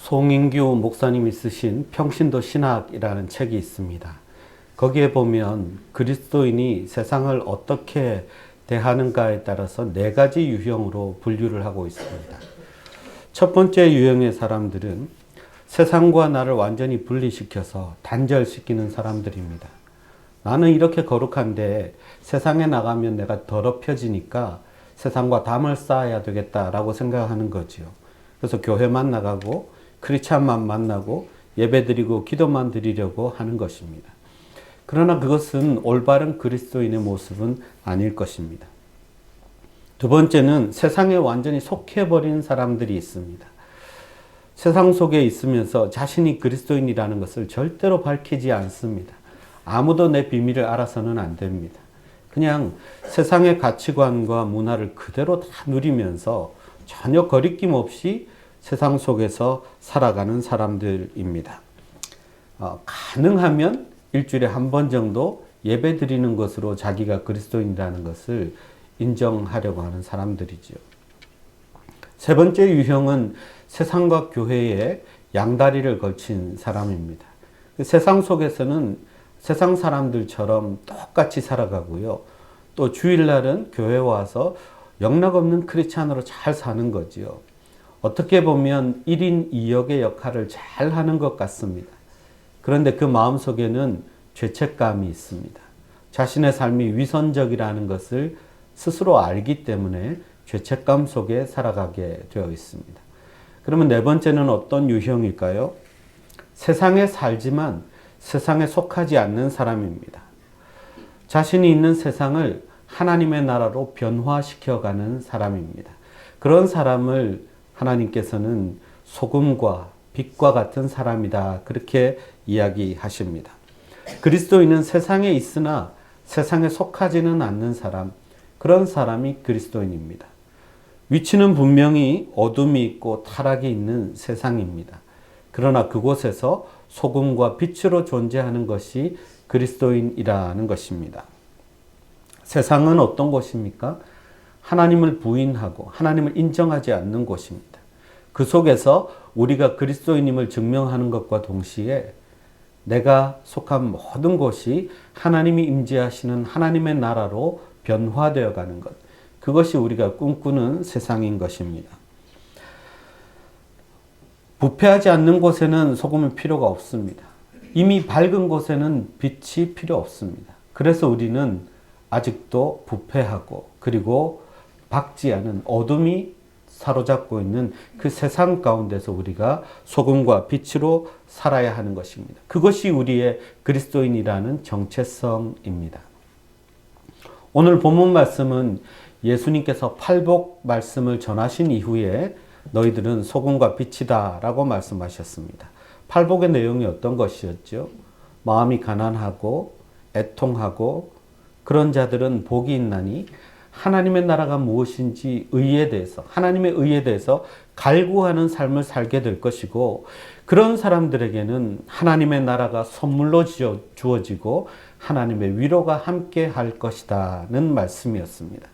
송인규 목사님이 쓰신 평신도 신학이라는 책이 있습니다. 거기에 보면 그리스도인이 세상을 어떻게 대하는가에 따라서 네 가지 유형으로 분류를 하고 있습니다. 첫 번째 유형의 사람들은 세상과 나를 완전히 분리시켜서 단절시키는 사람들입니다. 나는 이렇게 거룩한데 세상에 나가면 내가 더럽혀지니까 세상과 담을 쌓아야 되겠다라고 생각하는 거지요. 그래서 교회만 나가고 크리스찬만 만나고 예배드리고 기도만 드리려고 하는 것입니다. 그러나 그것은 올바른 그리스도인의 모습은 아닐 것입니다. 두 번째는 세상에 완전히 속해버린 사람들이 있습니다. 세상 속에 있으면서 자신이 그리스도인이라는 것을 절대로 밝히지 않습니다. 아무도 내 비밀을 알아서는 안 됩니다. 그냥 세상의 가치관과 문화를 그대로 다 누리면서 전혀 거리낌 없이 세상 속에서 살아가는 사람들입니다. 가능하면 일주일에 한 번 정도 예배 드리는 것으로 자기가 그리스도인이라는 것을 인정하려고 하는 사람들이죠. 세 번째 유형은 세상과 교회에 양다리를 걸친 사람입니다. 세상 속에서는 세상 사람들처럼 똑같이 살아가고요. 또 주일날은 교회 와서 영락없는 크리스찬으로 잘 사는 거지요. 어떻게 보면 1인 2역의 역할을 잘 하는 것 같습니다. 그런데 그 마음속에는 죄책감이 있습니다. 자신의 삶이 위선적이라는 것을 스스로 알기 때문에 죄책감 속에 살아가게 되어 있습니다. 그러면 네 번째는 어떤 유형일까요? 세상에 살지만 세상에 속하지 않는 사람입니다. 자신이 있는 세상을 하나님의 나라로 변화시켜가는 사람입니다. 그런 사람을 하나님께서는 소금과 빛과 같은 사람이다. 그렇게 이야기하십니다. 그리스도인은 세상에 있으나 세상에 속하지는 않는 사람, 그런 사람이 그리스도인입니다. 위치는 분명히 어둠이 있고 타락이 있는 세상입니다. 그러나 그곳에서 소금과 빛으로 존재하는 것이 그리스도인이라는 것입니다. 세상은 어떤 곳입니까? 하나님을 부인하고 하나님을 인정하지 않는 곳입니다. 그 속에서 우리가 그리스도인임을 증명하는 것과 동시에 내가 속한 모든 곳이 하나님이 임재하시는 하나님의 나라로 변화되어 가는 것, 그것이 우리가 꿈꾸는 세상인 것입니다. 부패하지 않는 곳에는 소금이 필요가 없습니다. 이미 밝은 곳에는 빛이 필요 없습니다. 그래서 우리는 아직도 부패하고 그리고 밝지 않은 어둠이 사로잡고 있는 그 세상 가운데서 우리가 소금과 빛으로 살아야 하는 것입니다. 그것이 우리의 그리스도인이라는 정체성입니다. 오늘 본문 말씀은 예수님께서 팔복 말씀을 전하신 이후에 너희들은 소금과 빛이다 라고 말씀하셨습니다. 팔복의 내용이 어떤 것이었죠? 마음이 가난하고 애통하고 그런 자들은 복이 있나니 하나님의 나라가 무엇인지 의에 대해서, 하나님의 의에 대해서 갈구하는 삶을 살게 될 것이고, 그런 사람들에게는 하나님의 나라가 선물로 주어지고 하나님의 위로가 함께 할 것이다는 말씀이었습니다.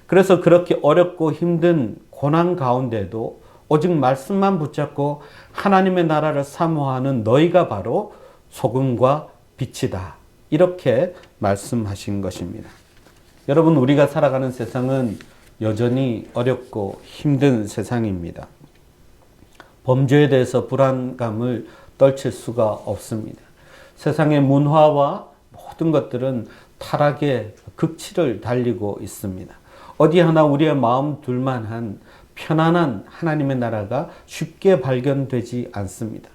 그래서 그렇게 어렵고 힘든 고난 가운데도 오직 말씀만 붙잡고 하나님의 나라를 사모하는 너희가 바로 소금과 빛이다. 이렇게 말씀하신 것입니다. 여러분, 우리가 살아가는 세상은 여전히 어렵고 힘든 세상입니다. 범죄에 대해서 불안감을 떨칠 수가 없습니다. 세상의 문화와 모든 것들은 타락의 극치를 달리고 있습니다. 어디 하나 우리의 마음 둘만한 편안한 하나님의 나라가 쉽게 발견되지 않습니다.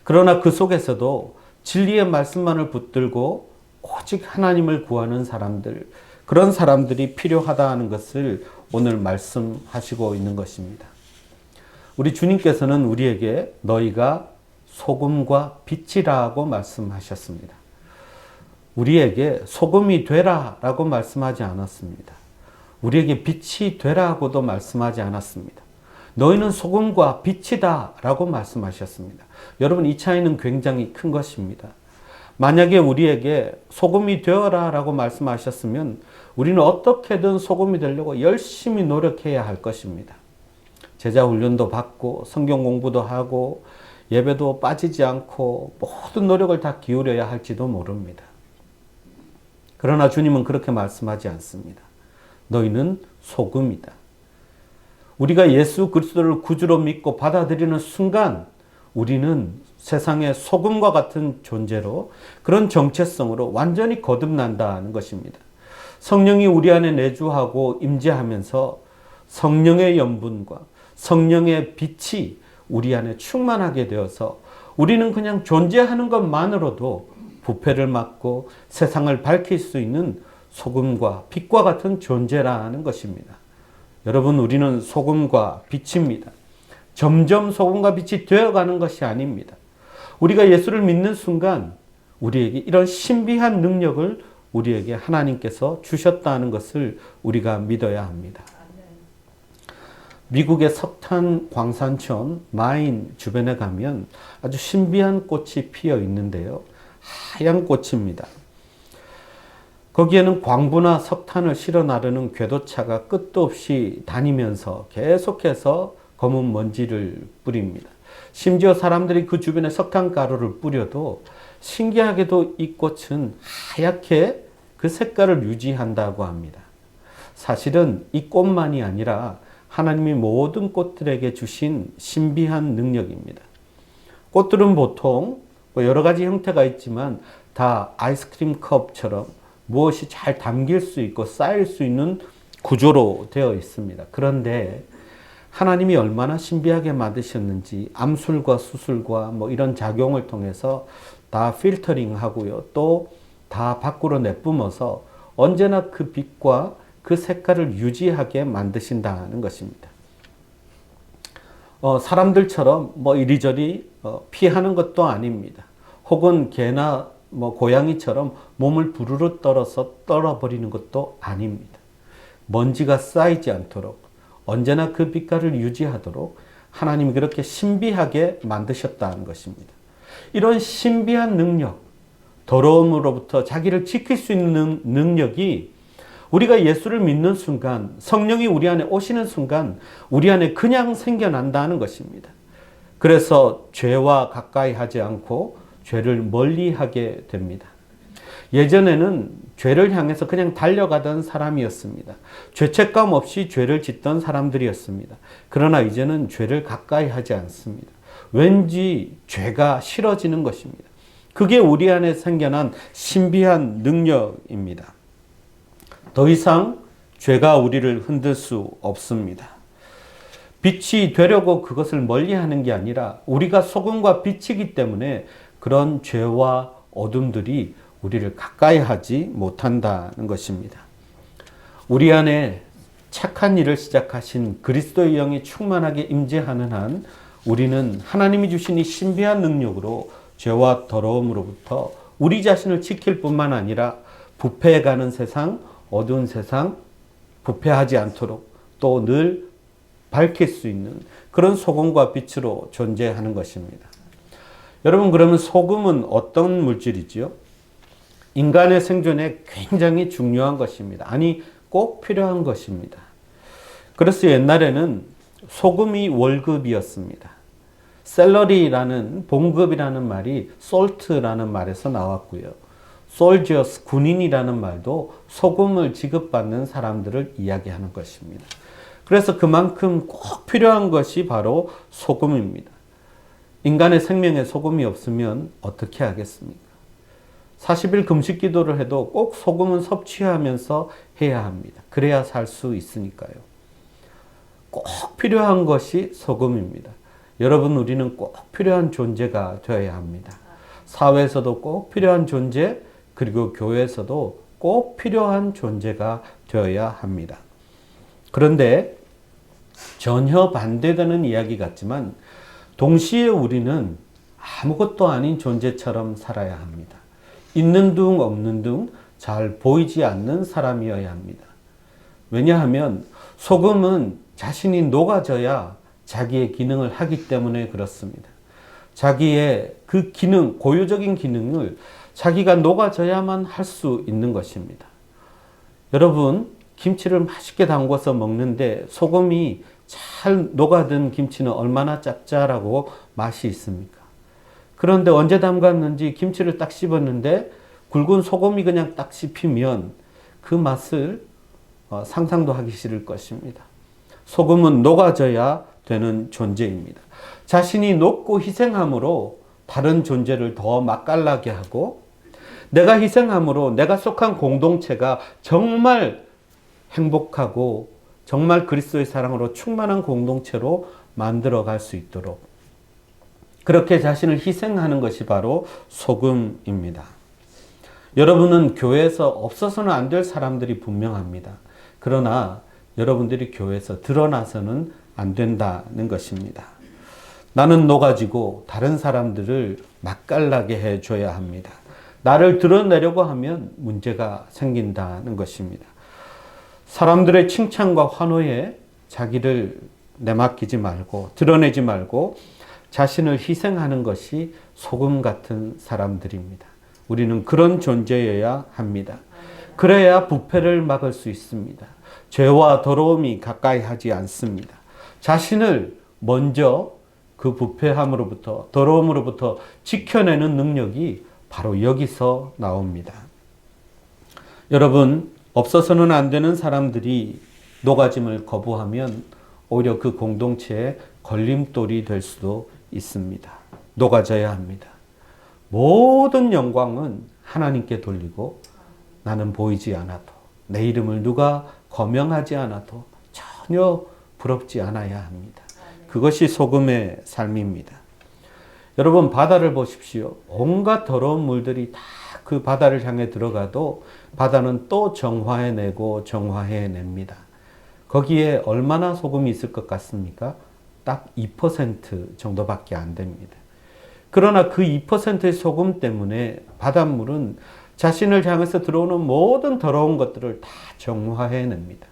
그러나 그 속에서도 진리의 말씀만을 붙들고 오직 하나님을 구하는 사람들, 그런 사람들이 필요하다는 것을 오늘 말씀하시고 있는 것입니다. 우리 주님께서는 우리에게 너희가 소금과 빛이라고 말씀하셨습니다. 우리에게 소금이 되라라고 말씀하지 않았습니다. 우리에게 빛이 되라고도 말씀하지 않았습니다. 너희는 소금과 빛이다 라고 말씀하셨습니다. 여러분, 이 차이는 굉장히 큰 것입니다. 만약에 우리에게 소금이 되어라 라고 말씀하셨으면 우리는 어떻게든 소금이 되려고 열심히 노력해야 할 것입니다. 제자 훈련도 받고 성경 공부도 하고 예배도 빠지지 않고 모든 노력을 다 기울여야 할지도 모릅니다. 그러나 주님은 그렇게 말씀하지 않습니다. 너희는 소금이다. 우리가 예수 그리스도를 구주로 믿고 받아들이는 순간 우리는 세상의 소금과 같은 존재로 그런 정체성으로 완전히 거듭난다는 것입니다. 성령이 우리 안에 내주하고 임재하면서 성령의 연분과 성령의 빛이 우리 안에 충만하게 되어서 우리는 그냥 존재하는 것만으로도 부패를 막고 세상을 밝힐 수 있는 소금과 빛과 같은 존재라는 것입니다. 여러분, 우리는 소금과 빛입니다. 점점 소금과 빛이 되어가는 것이 아닙니다. 우리가 예수를 믿는 순간 우리에게 이런 신비한 능력을 우리에게 하나님께서 주셨다는 것을 우리가 믿어야 합니다. 미국의 석탄 광산촌 마인 주변에 가면 아주 신비한 꽃이 피어 있는데요. 하얀 꽃입니다. 거기에는 광부나 석탄을 실어 나르는 궤도차가 끝도 없이 다니면서 계속해서 검은 먼지를 뿌립니다. 심지어 사람들이 그 주변에 석탄가루를 뿌려도 신기하게도 이 꽃은 하얗게 그 색깔을 유지한다고 합니다. 사실은 이 꽃만이 아니라 하나님이 모든 꽃들에게 주신 신비한 능력입니다. 꽃들은 보통 여러 가지 형태가 있지만 다 아이스크림 컵처럼 무엇이 잘 담길 수 있고 쌓일 수 있는 구조로 되어 있습니다. 그런데 하나님이 얼마나 신비하게 만드셨는지 암술과 수술과 이런 작용을 통해서 다 필터링 하고요. 또 다 밖으로 내뿜어서 언제나 그 빛과 그 색깔을 유지하게 만드신다는 것입니다. 사람들처럼 이리저리 피하는 것도 아닙니다. 혹은 개나 고양이처럼 몸을 부르르 떨어서 떨어버리는 것도 아닙니다. 먼지가 쌓이지 않도록 언제나 그 빛깔을 유지하도록 하나님이 그렇게 신비하게 만드셨다는 것입니다. 이런 신비한 능력, 더러움으로부터 자기를 지킬 수 있는 능력이 우리가 예수를 믿는 순간, 성령이 우리 안에 오시는 순간 우리 안에 그냥 생겨난다는 것입니다. 그래서 죄와 가까이 하지 않고 죄를 멀리하게 됩니다. 예전에는 죄를 향해서 그냥 달려가던 사람이었습니다. 죄책감 없이 죄를 짓던 사람들이었습니다. 그러나 이제는 죄를 가까이 하지 않습니다. 왠지 죄가 싫어지는 것입니다. 그게 우리 안에 생겨난 신비한 능력입니다. 더 이상 죄가 우리를 흔들 수 없습니다. 빛이 되려고 그것을 멀리하는 게 아니라 우리가 소금과 빛이기 때문에 그런 죄와 어둠들이 우리를 가까이 하지 못한다는 것입니다. 우리 안에 착한 일을 시작하신 그리스도의 영이 충만하게 임재하는 한 우리는 하나님이 주신 이 신비한 능력으로 죄와 더러움으로부터 우리 자신을 지킬 뿐만 아니라 부패해가는 세상, 어두운 세상, 부패하지 않도록 또 늘 밝힐 수 있는 그런 소금과 빛으로 존재하는 것입니다. 여러분, 그러면 소금은 어떤 물질이지요? 인간의 생존에 굉장히 중요한 것입니다. 아니, 꼭 필요한 것입니다. 그래서 옛날에는 소금이 월급이었습니다. 샐러리라는 봉급이라는 말이 salt라는 말에서 나왔고요. soldiers, 군인이라는 말도 소금을 지급받는 사람들을 이야기하는 것입니다. 그래서 그만큼 꼭 필요한 것이 바로 소금입니다. 인간의 생명에 소금이 없으면 어떻게 하겠습니까? 40일 금식 기도를 해도 꼭 소금은 섭취하면서 해야 합니다. 그래야 살 수 있으니까요. 꼭 필요한 것이 소금입니다. 여러분, 우리는 꼭 필요한 존재가 되어야 합니다. 사회에서도 꼭 필요한 존재, 그리고 교회에서도 꼭 필요한 존재가 되어야 합니다. 그런데 전혀 반대되는 이야기 같지만 동시에 우리는 아무것도 아닌 존재처럼 살아야 합니다. 있는 둥 없는 둥 잘 보이지 않는 사람이어야 합니다. 왜냐하면 소금은 자신이 녹아져야 자기의 기능을 하기 때문에 그렇습니다. 자기의 그 기능, 고유적인 기능을 자기가 녹아져야만 할 수 있는 것입니다. 여러분, 김치를 맛있게 담궈서 먹는데 소금이 잘 녹아든 김치는 얼마나 짭짤하고 맛이 있습니까? 그런데 언제 담갔는지 김치를 딱 씹었는데 굵은 소금이 그냥 딱 씹히면 그 맛을 상상도 하기 싫을 것입니다. 소금은 녹아져야 되는 존재입니다. 자신이 녹고 희생함으로 다른 존재를 더 맛깔나게 하고, 내가 희생함으로 내가 속한 공동체가 정말 행복하고 정말 그리스도의 사랑으로 충만한 공동체로 만들어갈 수 있도록 그렇게 자신을 희생하는 것이 바로 소금입니다. 여러분은 교회에서 없어서는 안 될 사람들이 분명합니다. 그러나 여러분들이 교회에서 드러나서는 안 된다는 것입니다. 나는 녹아지고 다른 사람들을 맛깔나게 해줘야 합니다. 나를 드러내려고 하면 문제가 생긴다는 것입니다. 사람들의 칭찬과 환호에 자기를 내맡기지 말고 드러내지 말고 자신을 희생하는 것이 소금 같은 사람들입니다. 우리는 그런 존재여야 합니다. 그래야 부패를 막을 수 있습니다. 죄와 더러움이 가까이 하지 않습니다. 자신을 먼저 그 부패함으로부터 더러움으로부터 지켜내는 능력이 바로 여기서 나옵니다. 여러분, 없어서는 안 되는 사람들이 녹아짐을 거부하면 오히려 그 공동체에 걸림돌이 될 수도 있습니다. 녹아져야 합니다. 모든 영광은 하나님께 돌리고 나는 보이지 않아도 내 이름을 누가 거명하지 않아도 전혀 부럽지 않아야 합니다. 그것이 소금의 삶입니다. 여러분, 바다를 보십시오. 온갖 더러운 물들이 다 그 바다를 향해 들어가도 바다는 또 정화해내고 정화해냅니다. 거기에 얼마나 소금이 있을 것 같습니까? 딱 2% 정도밖에 안 됩니다. 그러나 그 2%의 소금 때문에 바닷물은 자신을 향해서 들어오는 모든 더러운 것들을 다 정화해냅니다.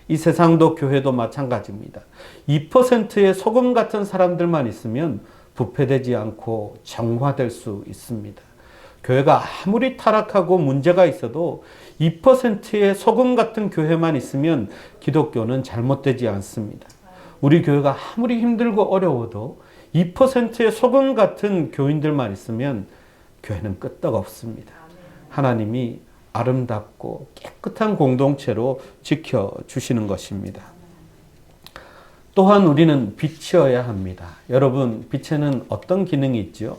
이 세상도 교회도 마찬가지입니다. 2%의 소금 같은 사람들만 있으면 부패되지 않고 정화될 수 있습니다. 교회가 아무리 타락하고 문제가 있어도 2%의 소금 같은 교회만 있으면 기독교는 잘못되지 않습니다. 우리 교회가 아무리 힘들고 어려워도 2%의 소금 같은 교인들만 있으면 교회는 끄떡없습니다. 하나님이 아름답고 깨끗한 공동체로 지켜주시는 것입니다. 또한 우리는 빛이어야 합니다. 여러분, 빛에는 어떤 기능이 있죠?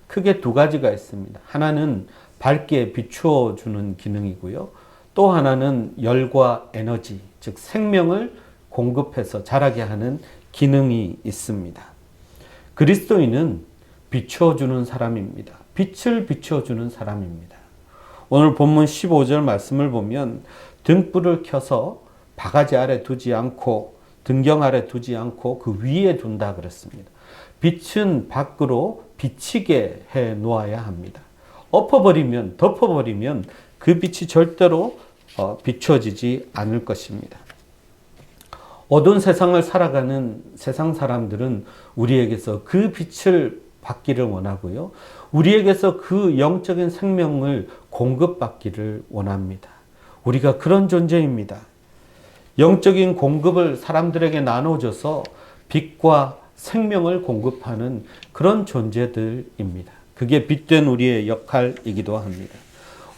크게 두 가지가 있습니다. 하나는 밝게 비추어 주는 기능이고요. 또 하나는 열과 에너지, 즉 생명을 공급해서 자라게 하는 기능이 있습니다. 그리스도인은 비추어 주는 사람입니다. 빛을 비추어 주는 사람입니다. 오늘 본문 15절 말씀을 보면 등불을 켜서 바가지 아래 두지 않고 등경 아래 두지 않고 그 위에 둔다 그랬습니다. 빛은 밖으로 비치게 해 놓아야 합니다. 엎어버리면, 덮어버리면 그 빛이 절대로 비춰지지 않을 것입니다. 어두운 세상을 살아가는 세상 사람들은 우리에게서 그 빛을 받기를 원하고요. 우리에게서 그 영적인 생명을 공급받기를 원합니다. 우리가 그런 존재입니다. 영적인 공급을 사람들에게 나눠줘서 빛과 생명을 공급하는 그런 존재들입니다. 그게 빛된 우리의 역할이기도 합니다.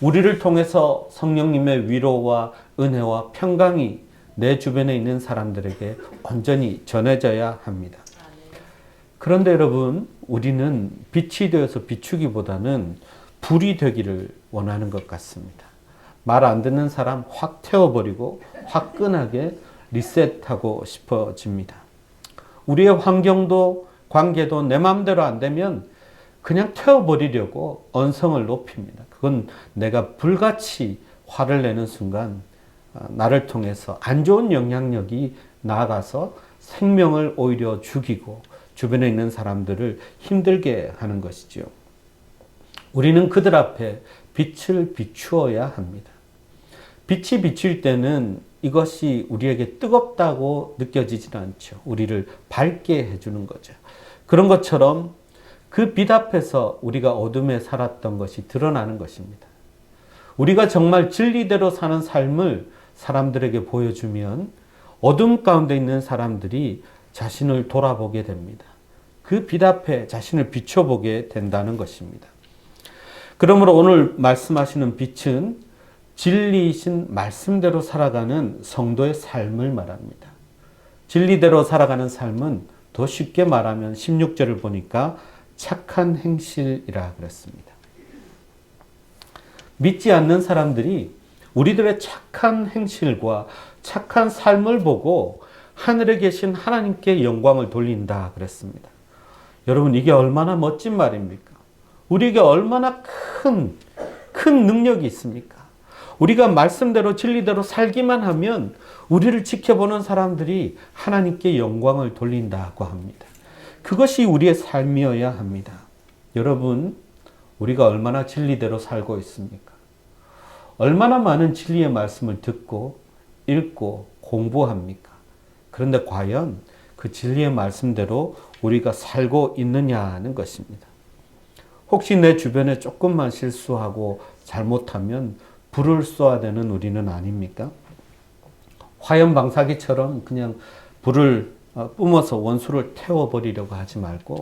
우리를 통해서 성령님의 위로와 은혜와 평강이 내 주변에 있는 사람들에게 온전히 전해져야 합니다. 그런데 여러분, 우리는 빛이 되어서 비추기보다는 불이 되기를 원하는 것 같습니다. 말 안 듣는 사람 확 태워버리고 화끈하게 리셋하고 싶어집니다. 우리의 환경도 관계도 내 마음대로 안 되면 그냥 태워버리려고 언성을 높입니다. 그건 내가 불같이 화를 내는 순간 나를 통해서 안 좋은 영향력이 나아가서 생명을 오히려 죽이고 주변에 있는 사람들을 힘들게 하는 것이죠. 우리는 그들 앞에 빛을 비추어야 합니다. 빛이 비칠 때는 이것이 우리에게 뜨겁다고 느껴지지는 않죠. 우리를 밝게 해주는 거죠. 그런 것처럼 그 빛 앞에서 우리가 어둠에 살았던 것이 드러나는 것입니다. 우리가 정말 진리대로 사는 삶을 사람들에게 보여주면 어둠 가운데 있는 사람들이 자신을 돌아보게 됩니다. 그 빛 앞에 자신을 비춰보게 된다는 것입니다. 그러므로 오늘 말씀하시는 빛은 진리이신 말씀대로 살아가는 성도의 삶을 말합니다. 진리대로 살아가는 삶은 더 쉽게 말하면 16절을 보니까 착한 행실이라 그랬습니다. 믿지 않는 사람들이 우리들의 착한 행실과 착한 삶을 보고 하늘에 계신 하나님께 영광을 돌린다 그랬습니다. 여러분, 이게 얼마나 멋진 말입니까? 우리에게 얼마나 큰 능력이 있습니까? 우리가 말씀대로 진리대로 살기만 하면 우리를 지켜보는 사람들이 하나님께 영광을 돌린다고 합니다. 그것이 우리의 삶이어야 합니다. 여러분, 우리가 얼마나 진리대로 살고 있습니까? 얼마나 많은 진리의 말씀을 듣고 읽고 공부합니까? 그런데 과연 그 진리의 말씀대로 우리가 살고 있느냐는 것입니다. 혹시 내 주변에 조금만 실수하고 잘못하면 불을 쏘아야 되는 우리는 아닙니까? 화염 방사기처럼 그냥 불을 뿜어서 원수를 태워버리려고 하지 말고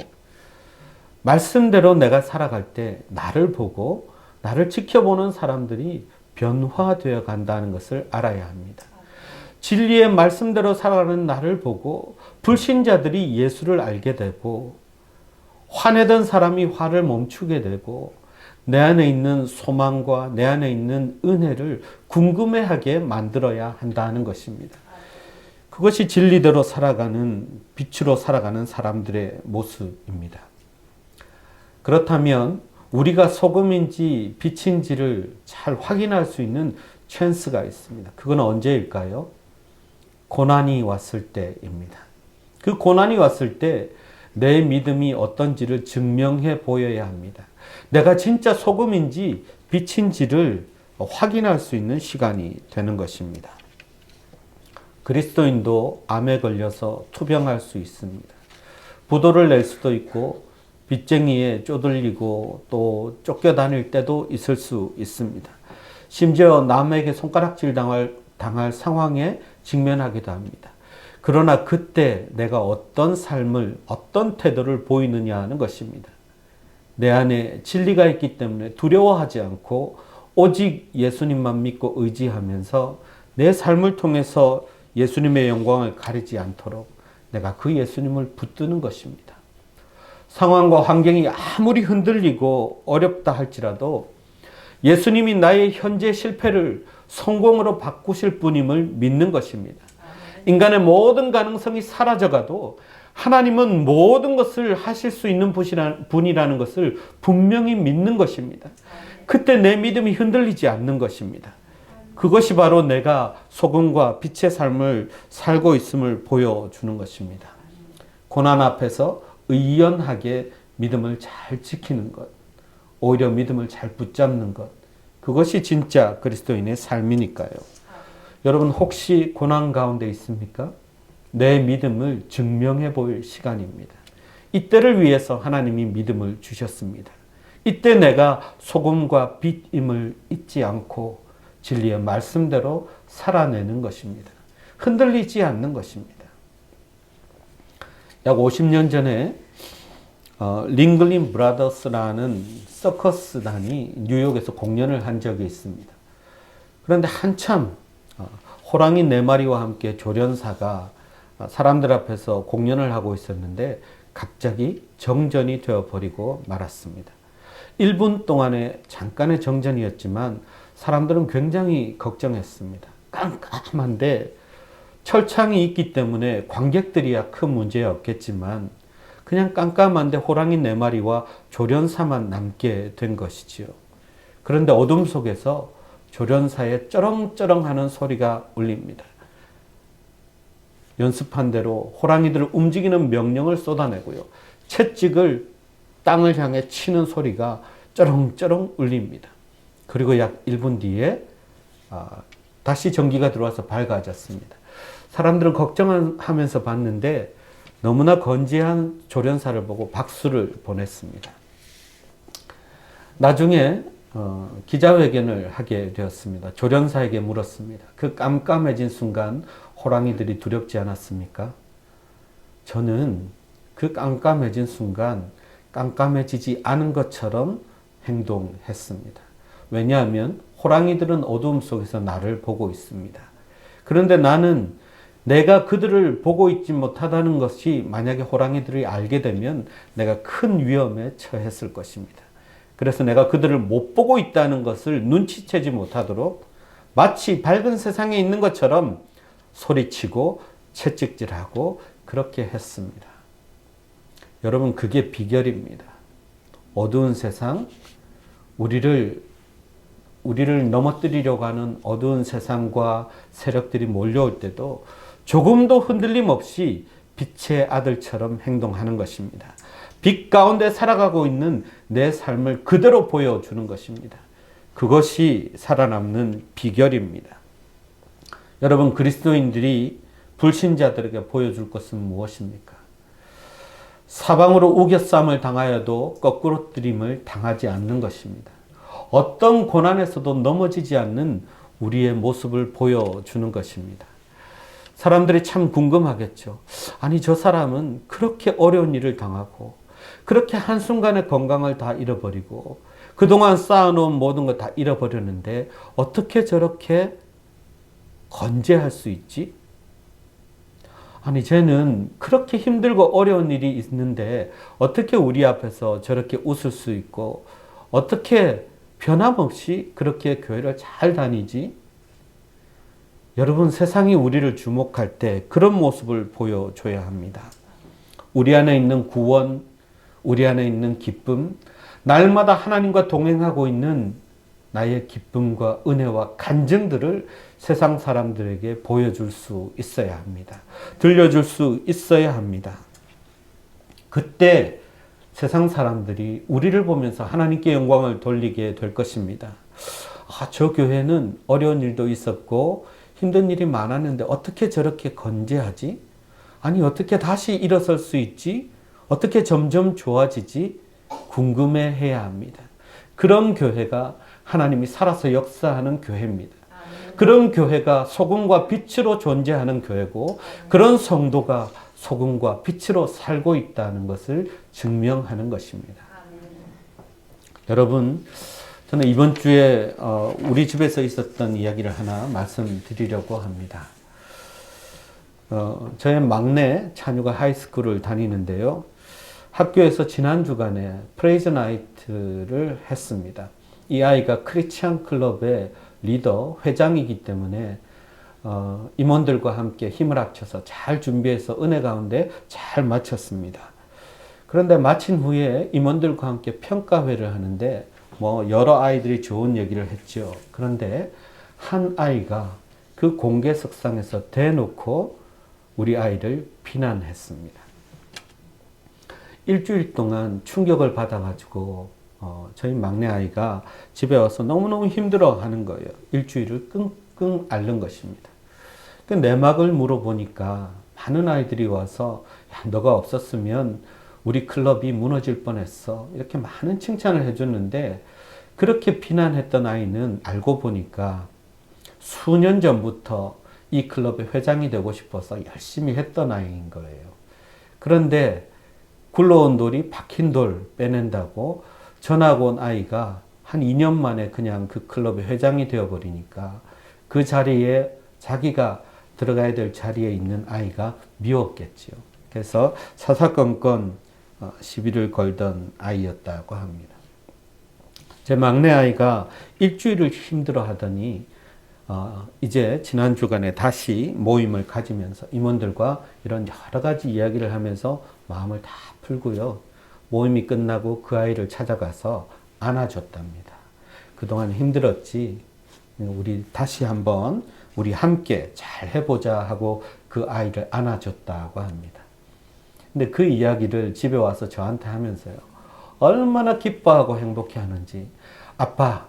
말씀대로 내가 살아갈 때 나를 보고 나를 지켜보는 사람들이 변화되어 간다는 것을 알아야 합니다. 진리의 말씀대로 살아가는 나를 보고 불신자들이 예수를 알게 되고 화내던 사람이 화를 멈추게 되고 내 안에 있는 소망과 내 안에 있는 은혜를 궁금해하게 만들어야 한다는 것입니다. 그것이 진리대로 살아가는, 빛으로 살아가는 사람들의 모습입니다. 그렇다면 우리가 소금인지 빛인지를 잘 확인할 수 있는 찬스가 있습니다. 그건 언제일까요? 고난이 왔을 때입니다. 그 고난이 왔을 때 내 믿음이 어떤지를 증명해 보여야 합니다. 내가 진짜 소금인지 빛인지를 확인할 수 있는 시간이 되는 것입니다. 그리스도인도 암에 걸려서 투병할 수 있습니다. 부도를 낼 수도 있고 빚쟁이에 쪼들리고 또 쫓겨다닐 때도 있을 수 있습니다. 심지어 남에게 손가락질 당할 상황에 직면하기도 합니다. 그러나 그때 내가 어떤 삶을, 어떤 태도를 보이느냐 하는 것입니다. 내 안에 진리가 있기 때문에 두려워하지 않고 오직 예수님만 믿고 의지하면서 내 삶을 통해서 예수님의 영광을 가리지 않도록 내가 그 예수님을 붙드는 것입니다. 상황과 환경이 아무리 흔들리고 어렵다 할지라도 예수님이 나의 현재 실패를 성공으로 바꾸실 분임을 믿는 것입니다. 인간의 모든 가능성이 사라져가도 하나님은 모든 것을 하실 수 있는 분이라는 것을 분명히 믿는 것입니다. 그때 내 믿음이 흔들리지 않는 것입니다. 그것이 바로 내가 소금과 빛의 삶을 살고 있음을 보여주는 것입니다. 고난 앞에서 의연하게 믿음을 잘 지키는 것, 오히려 믿음을 잘 붙잡는 것, 그것이 진짜 그리스도인의 삶이니까요. 여러분, 혹시 고난 가운데 있습니까? 내 믿음을 증명해 보일 시간입니다. 이때를 위해서 하나님이 믿음을 주셨습니다. 이때 내가 소금과 빛임을 잊지 않고 진리의 말씀대로 살아내는 것입니다. 흔들리지 않는 것입니다. 약 50년 전에 링글린 브라더스라는 서커스단이 뉴욕에서 공연을 한 적이 있습니다. 그런데 한참 호랑이 4마리와 함께 조련사가 사람들 앞에서 공연을 하고 있었는데 갑자기 정전이 되어버리고 말았습니다. 1분 동안의 잠깐의 정전이었지만 사람들은 굉장히 걱정했습니다. 깜깜한데 철창이 있기 때문에 관객들이야 큰 문제였겠지만 그냥 깜깜한데 호랑이 4마리와 조련사만 남게 된 것이지요. 그런데 어둠 속에서 조련사의 쩌렁쩌렁하는 소리가 울립니다. 연습한 대로 호랑이들을 움직이는 명령을 쏟아내고요. 채찍을 땅을 향해 치는 소리가 쩌렁쩌렁 울립니다. 그리고 약 1분 뒤에 다시 전기가 들어와서 밝아졌습니다. 사람들은 걱정하면서 봤는데 너무나 건재한 조련사를 보고 박수를 보냈습니다. 나중에 기자회견을 하게 되었습니다. 조련사에게 물었습니다. 그 깜깜해진 순간 호랑이들이 두렵지 않았습니까? 저는 그 깜깜해진 순간 깜깜해지지 않은 것처럼 행동했습니다. 왜냐하면 호랑이들은 어두움 속에서 나를 보고 있습니다. 그런데 나는 내가 그들을 보고 있지 못하다는 것이 만약에 호랑이들이 알게 되면 내가 큰 위험에 처했을 것입니다. 그래서 내가 그들을 못 보고 있다는 것을 눈치채지 못하도록 마치 밝은 세상에 있는 것처럼 소리치고 채찍질하고 그렇게 했습니다. 여러분, 그게 비결입니다. 어두운 세상, 우리를 넘어뜨리려고 하는 어두운 세상과 세력들이 몰려올 때도 조금도 흔들림 없이 빛의 아들처럼 행동하는 것입니다. 빛 가운데 살아가고 있는 내 삶을 그대로 보여주는 것입니다. 그것이 살아남는 비결입니다. 여러분, 그리스도인들이 불신자들에게 보여줄 것은 무엇입니까? 사방으로 우겨쌈을 당하여도 거꾸로뜨림을 당하지 않는 것입니다. 어떤 고난에서도 넘어지지 않는 우리의 모습을 보여주는 것입니다. 사람들이 참 궁금하겠죠. 아니, 저 사람은 그렇게 어려운 일을 당하고 그렇게 한순간에 건강을 다 잃어버리고 그동안 쌓아놓은 모든 걸 다 잃어버렸는데 어떻게 저렇게 건재할 수 있지? 아니, 쟤는 그렇게 힘들고 어려운 일이 있는데 어떻게 우리 앞에서 저렇게 웃을 수 있고 어떻게 변함없이 그렇게 교회를 잘 다니지? 여러분, 세상이 우리를 주목할 때 그런 모습을 보여줘야 합니다. 우리 안에 있는 구원, 우리 안에 있는 기쁨, 날마다 하나님과 동행하고 있는 나의 기쁨과 은혜와 간증들을 세상 사람들에게 보여줄 수 있어야 합니다. 들려줄 수 있어야 합니다. 그때 세상 사람들이 우리를 보면서 하나님께 영광을 돌리게 될 것입니다. 아, 저 교회는 어려운 일도 있었고 힘든 일이 많았는데 어떻게 저렇게 건재하지? 아니, 어떻게 다시 일어설 수 있지? 어떻게 점점 좋아지지? 궁금해해야 합니다. 그런 교회가 하나님이 살아서 역사하는 교회입니다. 그런 교회가 소금과 빛으로 존재하는 교회고 그런 성도가 소금과 빛으로 살고 있다는 것을 증명하는 것입니다. 여러분, 저는 이번 주에 우리 집에서 있었던 이야기를 하나 말씀드리려고 합니다. 저의 막내 자녀가 하이스쿨을 다니는데요. 학교에서 지난 주간에 프레이즈 나이트를 했습니다. 이 아이가 크리스찬 클럽의 리더, 회장이기 때문에 임원들과 함께 힘을 합쳐서 잘 준비해서 은혜 가운데 잘 마쳤습니다. 그런데 마친 후에 임원들과 함께 평가회를 하는데 여러 아이들이 좋은 얘기를 했죠. 그런데 한 아이가 그 공개석상에서 대놓고 우리 아이를 비난했습니다. 일주일 동안 충격을 받아가지고 저희 막내 아이가 집에 와서 너무너무 힘들어 하는 거예요. 일주일을 끙끙 앓는 것입니다. 그 내막을 물어보니까 많은 아이들이 와서 야, 너가 없었으면 우리 클럽이 무너질 뻔했어. 이렇게 많은 칭찬을 해줬는데 그렇게 비난했던 아이는 알고 보니까 수년 전부터 이 클럽의 회장이 되고 싶어서 열심히 했던 아이인 거예요. 그런데 굴러온 돌이 박힌 돌 빼낸다고 전학 온 아이가 한 2년 만에 그냥 그 클럽의 회장이 되어버리니까 그 자리에 자기가 들어가야 될 자리에 있는 아이가 미웠겠지요. 그래서 사사건건 시비를 걸던 아이였다고 합니다. 제 막내 아이가 일주일을 힘들어 하더니 이제 지난 주간에 다시 모임을 가지면서 임원들과 이런 여러 가지 이야기를 하면서 마음을 다 풀고요. 모임이 끝나고 그 아이를 찾아가서 안아줬답니다. 그동안 힘들었지. 우리 다시 한번 우리 함께 잘 해보자 하고 그 아이를 안아줬다고 합니다. 근데 그 이야기를 집에 와서 저한테 하면서요. 얼마나 기뻐하고 행복해 하는지. 아빠,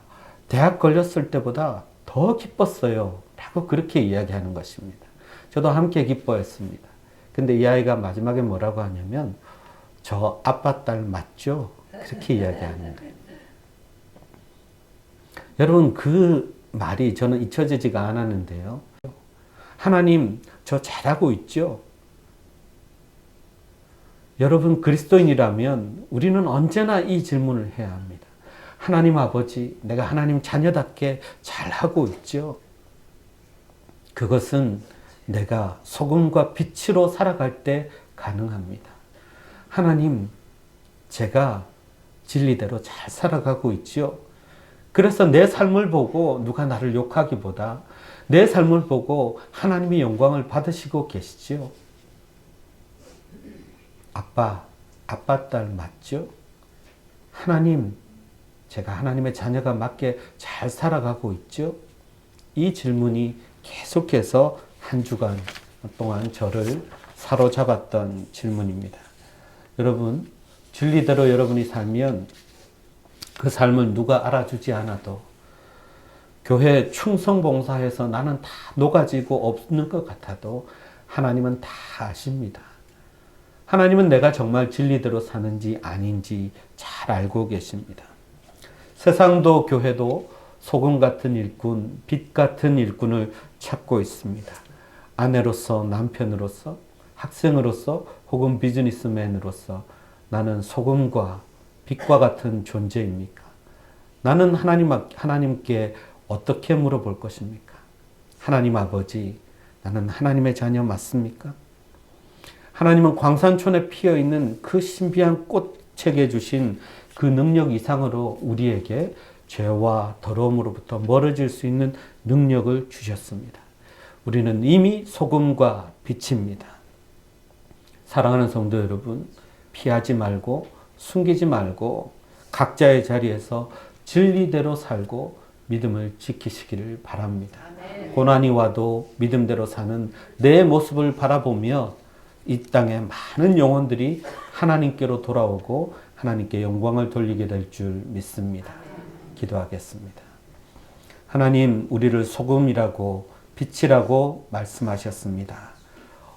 대학 걸렸을 때보다 더 기뻤어요. 라고 그렇게 이야기하는 것입니다. 저도 함께 기뻐했습니다. 근데 이 아이가 마지막에 뭐라고 하냐면 저 아빠 딸 맞죠? 그렇게 이야기하는 거예요. 여러분, 그 말이 저는 잊혀지지가 않았는데요. 하나님, 저 잘하고 있죠? 여러분, 그리스도인이라면 우리는 언제나 이 질문을 해야 합니다. 하나님 아버지, 내가 하나님 자녀답게 잘하고 있죠? 그것은 내가 소금과 빛으로 살아갈 때 가능합니다. 하나님, 제가 진리대로 잘 살아가고 있죠? 그래서 내 삶을 보고 누가 나를 욕하기보다 내 삶을 보고 하나님의 영광을 받으시고 계시죠? 아빠 딸 맞죠? 하나님, 제가 하나님의 자녀가 맞게 잘 살아가고 있죠? 이 질문이 계속해서 한 주간 동안 저를 사로잡았던 질문입니다. 여러분, 진리대로 여러분이 살면 그 삶을 누가 알아주지 않아도 교회 충성봉사해서 나는 다 녹아지고 없는 것 같아도 하나님은 다 아십니다. 하나님은 내가 정말 진리대로 사는지 아닌지 잘 알고 계십니다. 세상도 교회도 소금 같은 일꾼, 빛 같은 일꾼을 찾고 있습니다. 아내로서, 남편으로서, 학생으로서, 혹은 비즈니스맨으로서 나는 소금과 빛과 같은 존재입니까? 나는 하나님께 어떻게 물어볼 것입니까? 하나님 아버지, 나는 하나님의 자녀 맞습니까? 하나님은 광산촌에 피어있는 그 신비한 꽃책에 주신 그 능력 이상으로 우리에게 죄와 더러움으로부터 멀어질 수 있는 능력을 주셨습니다. 우리는 이미 소금과 빛입니다. 사랑하는 성도 여러분, 피하지 말고 숨기지 말고 각자의 자리에서 진리대로 살고 믿음을 지키시기를 바랍니다. 고난이 와도 믿음대로 사는 내 모습을 바라보며 이 땅에 많은 영혼들이 하나님께로 돌아오고 하나님께 영광을 돌리게 될 줄 믿습니다. 기도하겠습니다. 하나님, 우리를 소금이라고 빛이라고 말씀하셨습니다.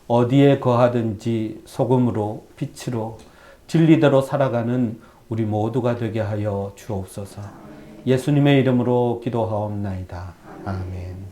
어디에 거하든지 소금으로 빛으로 진리대로 살아가는 우리 모두가 되게 하여 주옵소서. 예수님의 이름으로 기도하옵나이다. 아멘.